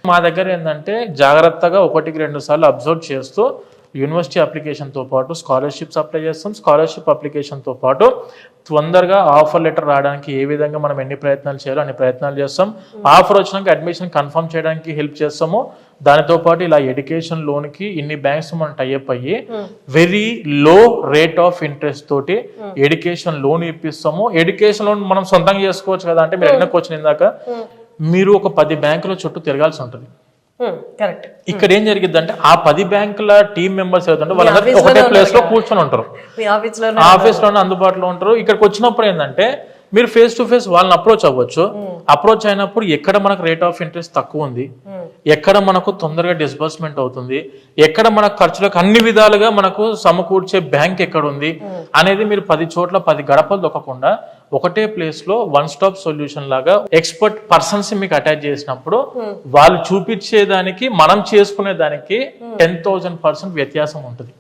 మా దగ్గర ఏంటంటే జాగ్రత్తగా 1-2 సార్లు అబ్జర్వ్ చేస్తూ యూనివర్సిటీ అప్లికేషన్తో పాటు స్కాలర్షిప్స్ అప్లై చేస్తాం. స్కాలర్షిప్ అప్లికేషన్తో పాటు తొందరగా ఆఫర్ లెటర్ రావడానికి ఏ విధంగా మనం ఎన్ని ప్రయత్నాలు చేయాలో అన్ని ప్రయత్నాలు చేస్తాం. ఆఫర్ వచ్చినాక అడ్మిషన్ కన్ఫర్మ్ చేయడానికి హెల్ప్ చేస్తాము. దానితో పాటు ఇలా ఎడ్యుకేషన్ లోన్కి ఇన్ని బ్యాంక్స్ మనం టైఅప్ అయ్యి very low rate of interest తోటి ఎడ్యుకేషన్ లోన్ ఇప్పిస్తాము. ఎడ్యుకేషన్ లోన్ మనం సొంతంగా చేసుకోవచ్చు కదా అంటే మీరు ఎన్నో క్వశ్చన్ ఇందాక మీరు ఒక 10 బ్యాంకుల చుట్టూ తిరగాల్సి ఉంటుంది. ఇక్కడ ఏం జరిగింది అంటే ఆ 10 బ్యాంకుల టీం మెంబర్స్ ఏదంటే వాళ్ళందరూ ఒకటే ప్లేస్ లో కూర్చొని ఉంటారు, ఆఫీస్ లోనే అందుబాటులో ఉంటారు. ఇక్కడికి వచ్చినప్పుడు ఏంటంటే మీరు ఫేస్ టు ఫేస్ వాళ్ళని అప్రోచ్ అవ్వచ్చు. అప్రోచ్ అయినప్పుడు ఎక్కడ మనకు రేట్ ఆఫ్ ఇంట్రెస్ట్ తక్కువ ఉంది, ఎక్కడ మనకు తొందరగా డిస్బర్స్మెంట్ అవుతుంది, ఎక్కడ మన ఖర్చులకు అన్ని విధాలుగా మనకు సమకూర్చే బ్యాంక్ ఎక్కడ ఉంది అనేది మీరు 10 చోట్ల 10 గడపలు దొక్కకుండా ఒకటే ప్లేస్ లో వన్ స్టాప్ సొల్యూషన్ లాగా ఎక్స్పర్ట్ పర్సన్స్ మీకు అటాచ్ చేసినప్పుడు వాళ్ళు చూపించేదానికి మనం చేసుకునే దానికి 10,000% వ్యత్యాసం ఉంటుంది.